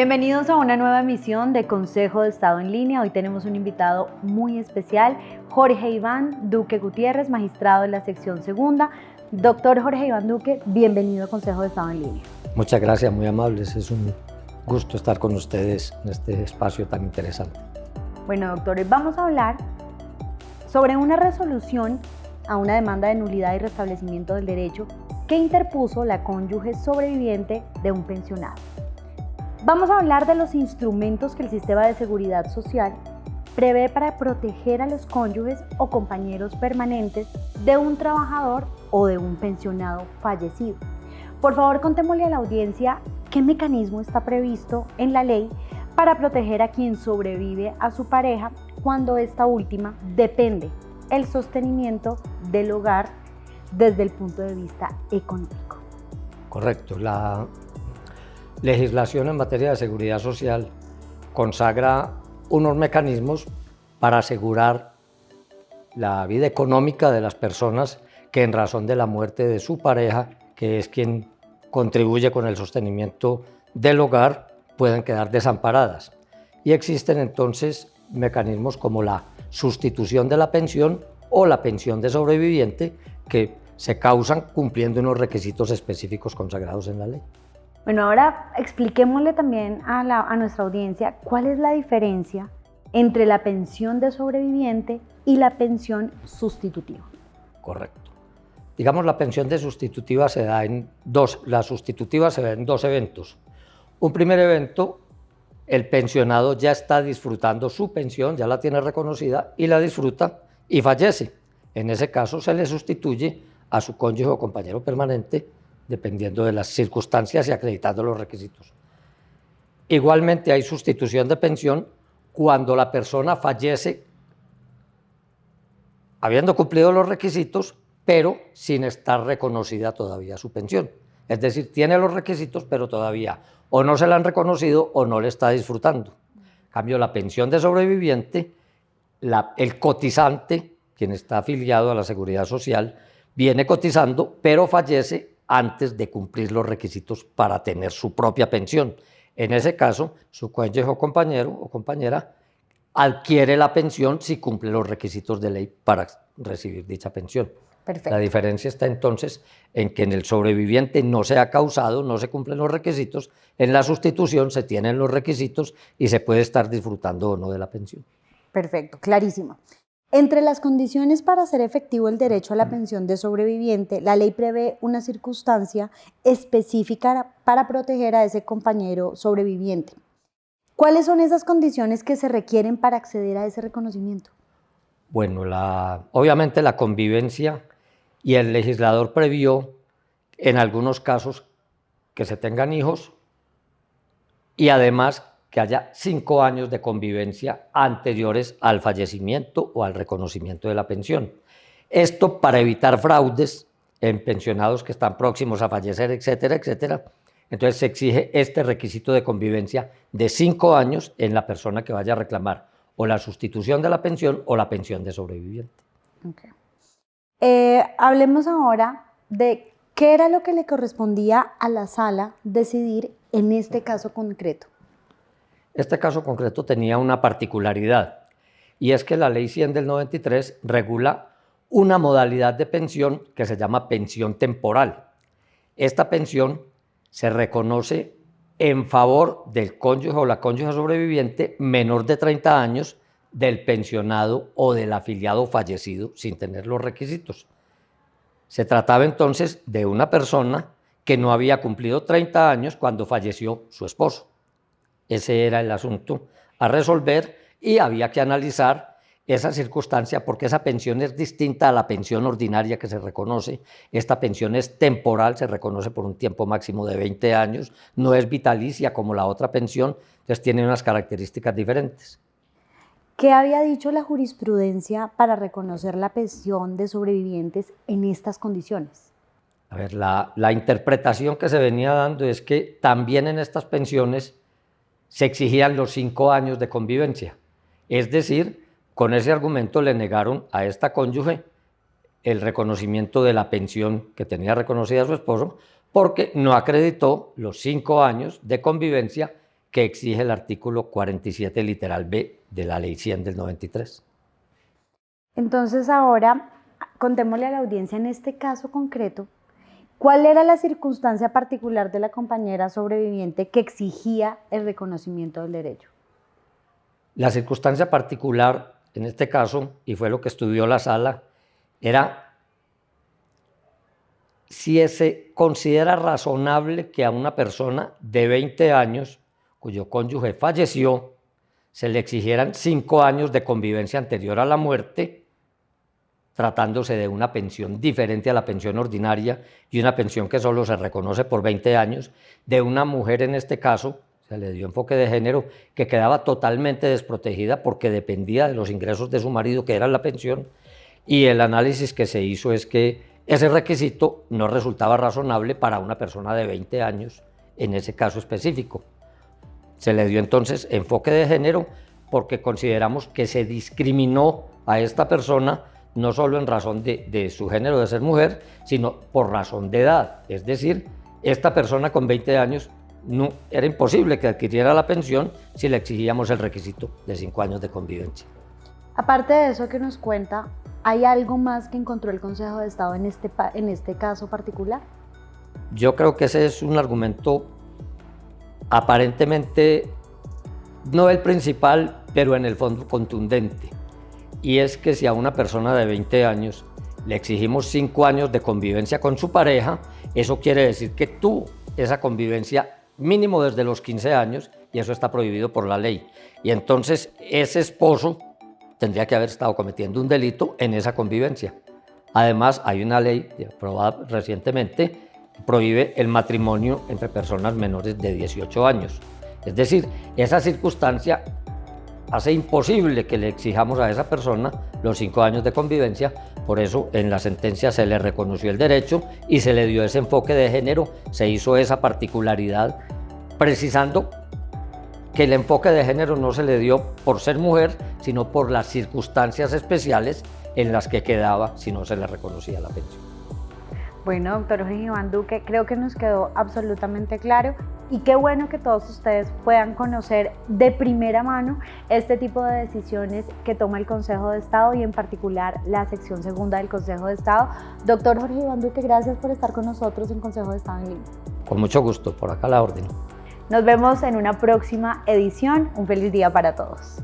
Bienvenidos a una nueva emisión de Consejo de Estado en Línea. Hoy tenemos un invitado muy especial, Jorge Iván Duque Gutiérrez, magistrado de la sección segunda. Doctor Jorge Iván Duque, bienvenido a Consejo de Estado en Línea. Muchas gracias, muy amables. Es un gusto estar con ustedes en este espacio tan interesante. Bueno, doctores, vamos a hablar sobre una resolución a una demanda de nulidad y restablecimiento del derecho que interpuso la cónyuge sobreviviente de un pensionado. Vamos a hablar de los instrumentos que el sistema de seguridad social prevé para proteger a los cónyuges o compañeros permanentes de un trabajador o de un pensionado fallecido. Por favor, contémosle a la audiencia qué mecanismo está previsto en la ley para proteger a quien sobrevive a su pareja cuando esta última depende el sostenimiento del hogar desde el punto de vista económico. Correcto. La legislación en materia de seguridad social consagra unos mecanismos para asegurar la vida económica de las personas que en razón de la muerte de su pareja, que es quien contribuye con el sostenimiento del hogar, pueden quedar desamparadas. Y existen entonces mecanismos como la sustitución de la pensión o la pensión de sobreviviente que se causan cumpliendo unos requisitos específicos consagrados en la ley. Bueno, ahora expliquémosle también a nuestra audiencia cuál es la diferencia entre la pensión de sobreviviente y la pensión sustitutiva. Correcto. Digamos, la pensión de sustitutiva se da en dos eventos. Un primer evento, el pensionado ya está disfrutando su pensión, ya la tiene reconocida y la disfruta y fallece. En ese caso se le sustituye a su cónyuge o compañero permanente, dependiendo de las circunstancias y acreditando los requisitos. Igualmente hay sustitución de pensión cuando la persona fallece habiendo cumplido los requisitos, pero sin estar reconocida todavía su pensión. Es decir, tiene los requisitos, pero todavía o no se la han reconocido o no le está disfrutando. En cambio, la pensión de sobreviviente, el cotizante, quien está afiliado a la Seguridad Social, viene cotizando, pero fallece antes de cumplir los requisitos para tener su propia pensión. En ese caso, su cónyuge o compañero o compañera adquiere la pensión si cumple los requisitos de ley para recibir dicha pensión. Perfecto. La diferencia está entonces en que en el sobreviviente no se ha causado, no se cumplen los requisitos, en la sustitución se tienen los requisitos y se puede estar disfrutando o no de la pensión. Perfecto, clarísimo. Entre las condiciones para hacer efectivo el derecho a la pensión de sobreviviente, la ley prevé una circunstancia específica para proteger a ese compañero sobreviviente. ¿Cuáles son esas condiciones que se requieren para acceder a ese reconocimiento? Bueno, obviamente la convivencia, y el legislador previó en algunos casos que se tengan hijos y además que haya 5 años de convivencia anteriores al fallecimiento o al reconocimiento de la pensión. Esto para evitar fraudes en pensionados que están próximos a fallecer, etcétera, etcétera. Entonces se exige este requisito de convivencia de 5 años en la persona que vaya a reclamar o la sustitución de la pensión o la pensión de sobreviviente. Okay. Hablemos ahora de qué era lo que le correspondía a la sala decidir en este caso concreto. Este caso concreto tenía una particularidad, y es que la Ley 100 del 93 regula una modalidad de pensión que se llama pensión temporal. Esta pensión se reconoce en favor del cónyuge o la cónyuge sobreviviente menor de 30 años del pensionado o del afiliado fallecido sin tener los requisitos. Se trataba entonces de una persona que no había cumplido 30 años cuando falleció su esposo. Ese era el asunto a resolver y había que analizar esa circunstancia porque esa pensión es distinta a la pensión ordinaria que se reconoce. Esta pensión es temporal, se reconoce por un tiempo máximo de 20 años, no es vitalicia como la otra pensión, entonces tiene unas características diferentes. ¿Qué había dicho la jurisprudencia para reconocer la pensión de sobrevivientes en estas condiciones? A ver, la interpretación que se venía dando es que también en estas pensiones se exigían los 5 años de convivencia. Es decir, con ese argumento le negaron a esta cónyuge el reconocimiento de la pensión que tenía reconocida su esposo porque no acreditó los 5 años de convivencia que exige el artículo 47 literal B de la Ley 100 del 93. Entonces ahora contémosle a la audiencia en este caso concreto, ¿cuál era la circunstancia particular de la compañera sobreviviente que exigía el reconocimiento del derecho? La circunstancia particular en este caso, y fue lo que estudió la sala, era si se considera razonable que a una persona de 20 años, cuyo cónyuge falleció, se le exigieran 5 años de convivencia anterior a la muerte, tratándose de una pensión diferente a la pensión ordinaria y una pensión que solo se reconoce por 20 años, de una mujer en este caso, se le dio enfoque de género, que quedaba totalmente desprotegida porque dependía de los ingresos de su marido, que era la pensión, y el análisis que se hizo es que ese requisito no resultaba razonable para una persona de 20 años en ese caso específico. Se le dio entonces enfoque de género porque consideramos que se discriminó a esta persona no solo en razón de su género de ser mujer, sino por razón de edad. Es decir, esta persona con 20 años no, era imposible que adquiriera la pensión si le exigíamos el requisito de 5 años de convivencia. Aparte de eso que nos cuenta, ¿hay algo más que encontró el Consejo de Estado en este caso particular? Yo creo que ese es un argumento aparentemente no el principal, pero en el fondo contundente. Y es que si a una persona de 20 años le exigimos 5 años de convivencia con su pareja, eso quiere decir que tuvo esa convivencia mínimo desde los 15 años y eso está prohibido por la ley. Y entonces ese esposo tendría que haber estado cometiendo un delito en esa convivencia. Además, hay una ley aprobada recientemente que prohíbe el matrimonio entre personas menores de 18 años. Es decir, esa circunstancia hace imposible que le exijamos a esa persona los 5 años de convivencia. Por eso en la sentencia se le reconoció el derecho y se le dio ese enfoque de género, se hizo esa particularidad precisando que el enfoque de género no se le dio por ser mujer, sino por las circunstancias especiales en las que quedaba si no se le reconocía la pensión. Bueno, doctor Jorge Iván Duque, creo que nos quedó absolutamente claro y qué bueno que todos ustedes puedan conocer de primera mano este tipo de decisiones que toma el Consejo de Estado y en particular la sección segunda del Consejo de Estado. Doctor Jorge Iván Duque, gracias por estar con nosotros en Consejo de Estado en línea. Con mucho gusto, por acá la orden. Nos vemos en una próxima edición. Un feliz día para todos.